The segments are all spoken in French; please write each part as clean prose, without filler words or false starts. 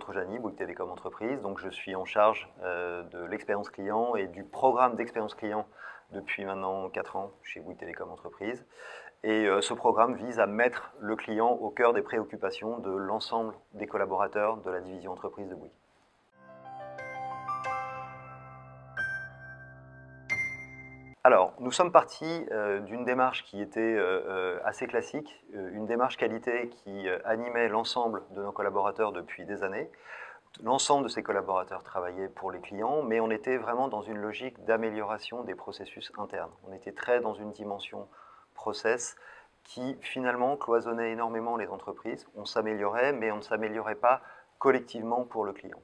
Trojani, Bouygues Télécom Entreprise. Donc je suis en charge de l'expérience client et du programme d'expérience client depuis maintenant 4 ans chez Bouygues Télécom Entreprise. Et ce programme vise à mettre le client au cœur des préoccupations de l'ensemble des collaborateurs de la division entreprise de Bouygues. Alors, nous sommes partis d'une démarche qui était assez classique, une démarche qualité qui animait l'ensemble de nos collaborateurs depuis des années. L'ensemble de ces collaborateurs travaillaient pour les clients, mais on était vraiment dans une logique d'amélioration des processus internes. On était très dans une dimension process qui finalement cloisonnait énormément les entreprises. On s'améliorait, mais on ne s'améliorait pas collectivement pour le client.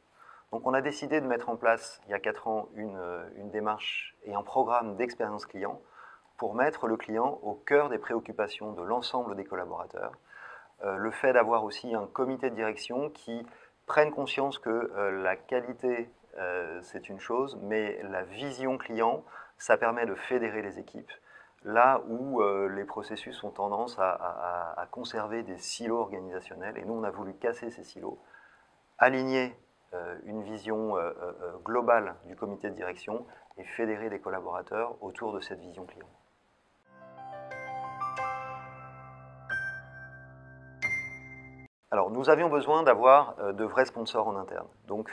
Donc on a décidé de mettre en place, il y a 4 ans, une démarche et un programme d'expérience client pour mettre le client au cœur des préoccupations de l'ensemble des collaborateurs. Le fait d'avoir aussi un comité de direction qui prenne conscience que la qualité, c'est une chose, mais la vision client, ça permet de fédérer les équipes. Là où les processus ont tendance à conserver des silos organisationnels, et nous on a voulu casser ces silos, aligner une vision globale du comité de direction et fédérer les collaborateurs autour de cette vision client. Alors, nous avions besoin d'avoir de vrais sponsors en interne. Donc,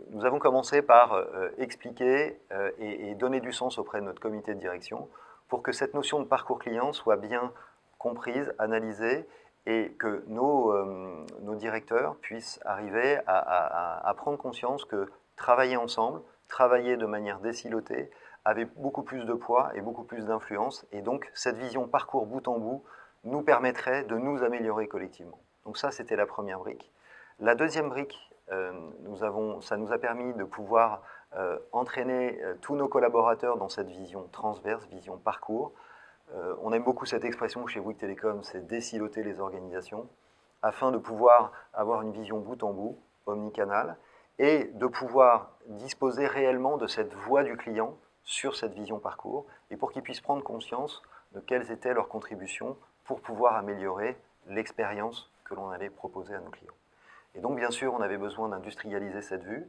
nous avons commencé par expliquer et donner du sens auprès de notre comité de direction pour que cette notion de parcours client soit bien comprise, analysée et que nos directeurs puissent arriver à prendre conscience que travailler ensemble, travailler de manière décilotée, avait beaucoup plus de poids et beaucoup plus d'influence. Et donc, cette vision parcours bout en bout nous permettrait de nous améliorer collectivement. Donc ça, c'était la première brique. La deuxième brique, ça nous a permis de pouvoir entraîner tous nos collaborateurs dans cette vision transverse, vision parcours. On aime beaucoup cette expression chez Bouygues Télécom, c'est désiloter les organisations, afin de pouvoir avoir une vision bout en bout, omnicanal, et de pouvoir disposer réellement de cette voix du client sur cette vision parcours, et pour qu'ils puissent prendre conscience de quelles étaient leurs contributions pour pouvoir améliorer l'expérience que l'on allait proposer à nos clients. Et donc, bien sûr, on avait besoin d'industrialiser cette vue,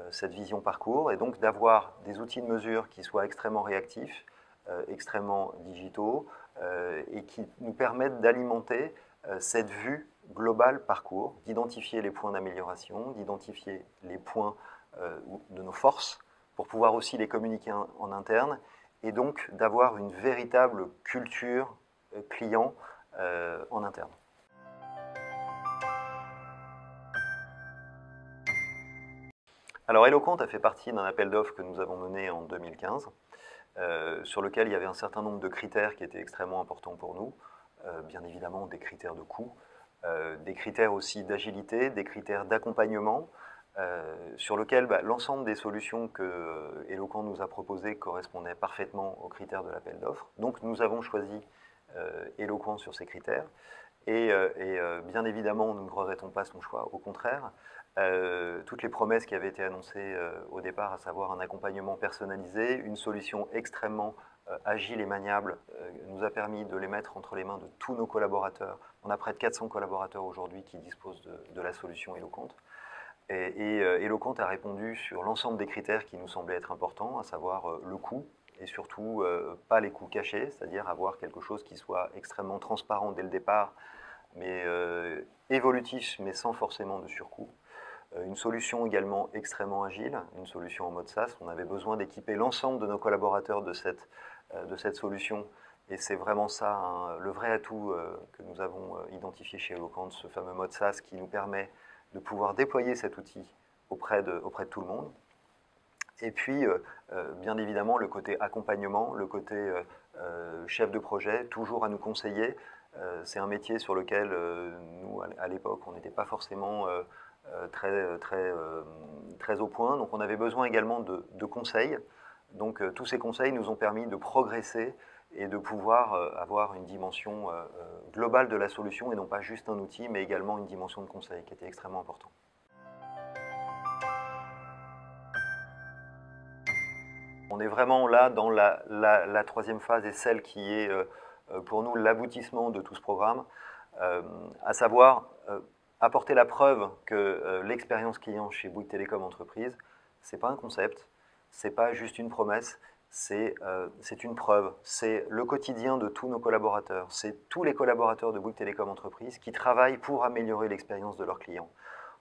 cette vision parcours, et donc d'avoir des outils de mesure qui soient extrêmement réactifs, extrêmement digitaux, et qui nous permettent d'alimenter cette vue globale parcours, d'identifier les points d'amélioration, d'identifier les points de nos forces, pour pouvoir aussi les communiquer en interne, et donc d'avoir une véritable culture client en interne. Alors Eloquent a fait partie d'un appel d'offres que nous avons mené en 2015, sur lequel il y avait un certain nombre de critères qui étaient extrêmement importants pour nous, bien évidemment des critères de coût, des critères aussi d'agilité, des critères d'accompagnement, sur lequel l'ensemble des solutions que Eloquent nous a proposées correspondaient parfaitement aux critères de l'appel d'offres. Donc nous avons choisi Eloquent sur ces critères, et bien évidemment nous ne regrettons pas son choix, au contraire. Toutes les promesses qui avaient été annoncées au départ, à savoir un accompagnement personnalisé, une solution extrêmement agile et maniable, nous a permis de les mettre entre les mains de tous nos collaborateurs. On a près de 400 collaborateurs aujourd'hui qui disposent de la solution Eloquent. Et Eloquent a répondu sur l'ensemble des critères qui nous semblaient être importants, à savoir le coût, et surtout pas les coûts cachés, c'est-à-dire avoir quelque chose qui soit extrêmement transparent dès le départ, mais évolutif, mais sans forcément de surcoût. Une solution également extrêmement agile, une solution en mode SaaS. On avait besoin d'équiper l'ensemble de nos collaborateurs de cette solution, et c'est vraiment ça, hein, le vrai atout que nous avons identifié chez Eloquent, ce fameux mode SaaS qui nous permet de pouvoir déployer cet outil auprès de tout le monde. Et puis, bien évidemment, le côté accompagnement, le côté chef de projet, toujours à nous conseiller. C'est un métier sur lequel nous, à l'époque, on n'était pas forcément très au point. Donc, on avait besoin également de conseils. Donc, tous ces conseils nous ont permis de progresser et de pouvoir avoir une dimension globale de la solution, et non pas juste un outil, mais également une dimension de conseil qui était extrêmement importante. On est vraiment là dans la troisième phase, et celle qui est pour nous l'aboutissement de tout ce programme, à savoir apporter la preuve que l'expérience client chez Bouygues Télécom Entreprise, ce n'est pas un concept, ce n'est pas juste une promesse, c'est une preuve, c'est le quotidien de tous nos collaborateurs, c'est tous les collaborateurs de Bouygues Télécom Entreprise qui travaillent pour améliorer l'expérience de leurs clients.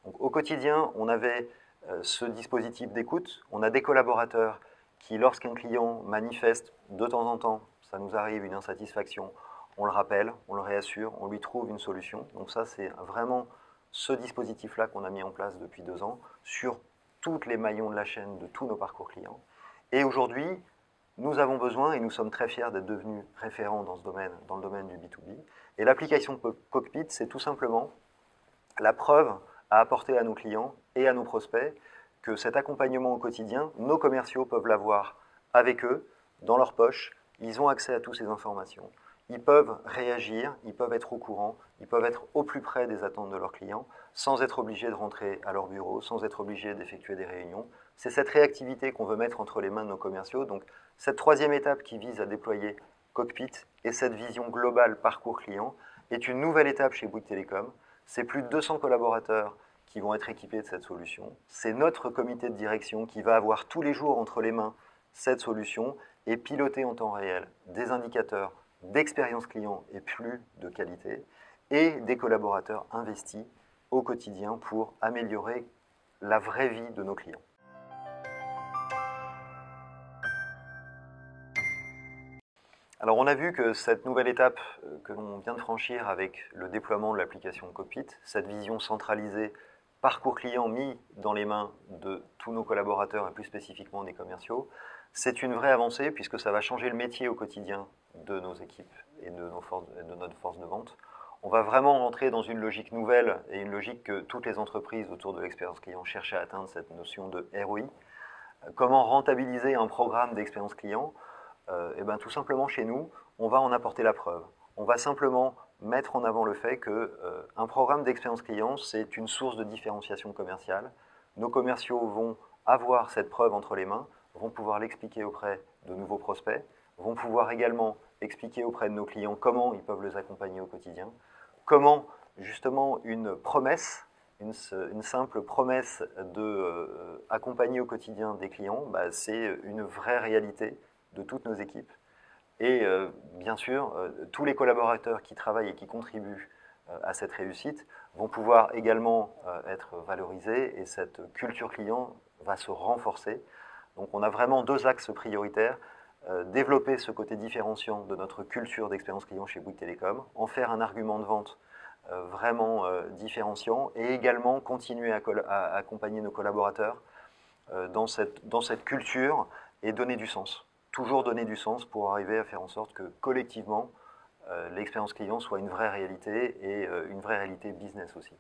Donc, au quotidien, on avait ce dispositif d'écoute, on a des collaborateurs qui, lorsqu'un client manifeste de temps en temps, ça nous arrive, une insatisfaction, on le rappelle, on le réassure, on lui trouve une solution. Donc ça, c'est vraiment ce dispositif-là qu'on a mis en place depuis 2 ans sur tous les maillons de la chaîne de tous nos parcours clients. Et aujourd'hui, nous avons besoin, et nous sommes très fiers d'être devenus référents dans ce domaine, dans le domaine du B2B. Et l'application Cockpit, c'est tout simplement la preuve à apporter à nos clients et à nos prospects que cet accompagnement au quotidien, nos commerciaux peuvent l'avoir avec eux, dans leur poche. Ils ont accès à toutes ces informations. Ils peuvent réagir, ils peuvent être au courant, ils peuvent être au plus près des attentes de leurs clients, sans être obligés de rentrer à leur bureau, sans être obligés d'effectuer des réunions. C'est cette réactivité qu'on veut mettre entre les mains de nos commerciaux. Donc, cette troisième étape qui vise à déployer Cockpit et cette vision globale parcours client est une nouvelle étape chez Bouygues Télécom. C'est plus de 200 collaborateurs qui vont être équipés de cette solution. C'est notre comité de direction qui va avoir tous les jours entre les mains cette solution et piloter en temps réel des indicateurs d'expérience client et plus de qualité, et des collaborateurs investis au quotidien pour améliorer la vraie vie de nos clients. Alors on a vu que cette nouvelle étape que l'on vient de franchir avec le déploiement de l'application Cockpit, cette vision centralisée, parcours client mis dans les mains de tous nos collaborateurs et plus spécifiquement des commerciaux, c'est une vraie avancée puisque ça va changer le métier au quotidien de nos équipes et de notre force de vente. On va vraiment rentrer dans une logique nouvelle et une logique que toutes les entreprises autour de l'expérience client cherchent à atteindre, cette notion de ROI. Comment rentabiliser un programme d'expérience client? Et bien, tout simplement chez nous, on va en apporter la preuve. On va simplement mettre en avant le fait qu'un programme d'expérience client, c'est une source de différenciation commerciale. Nos commerciaux vont avoir cette preuve entre les mains, vont pouvoir l'expliquer auprès de nouveaux prospects, vont pouvoir également expliquer auprès de nos clients comment ils peuvent les accompagner au quotidien, comment justement une promesse, une simple promesse d'accompagner au quotidien des clients, bah, c'est une vraie réalité de toutes nos équipes. Et bien sûr, tous les collaborateurs qui travaillent et qui contribuent à cette réussite vont pouvoir également être valorisés et cette culture client va se renforcer. Donc on a vraiment 2 axes prioritaires. Développer ce côté différenciant de notre culture d'expérience client chez Bouygues Télécom, en faire un argument de vente vraiment différenciant et également continuer à accompagner nos collaborateurs dans cette culture et donner du sens. Toujours donner du sens pour arriver à faire en sorte que collectivement, l'expérience client soit une vraie réalité et une vraie réalité business aussi.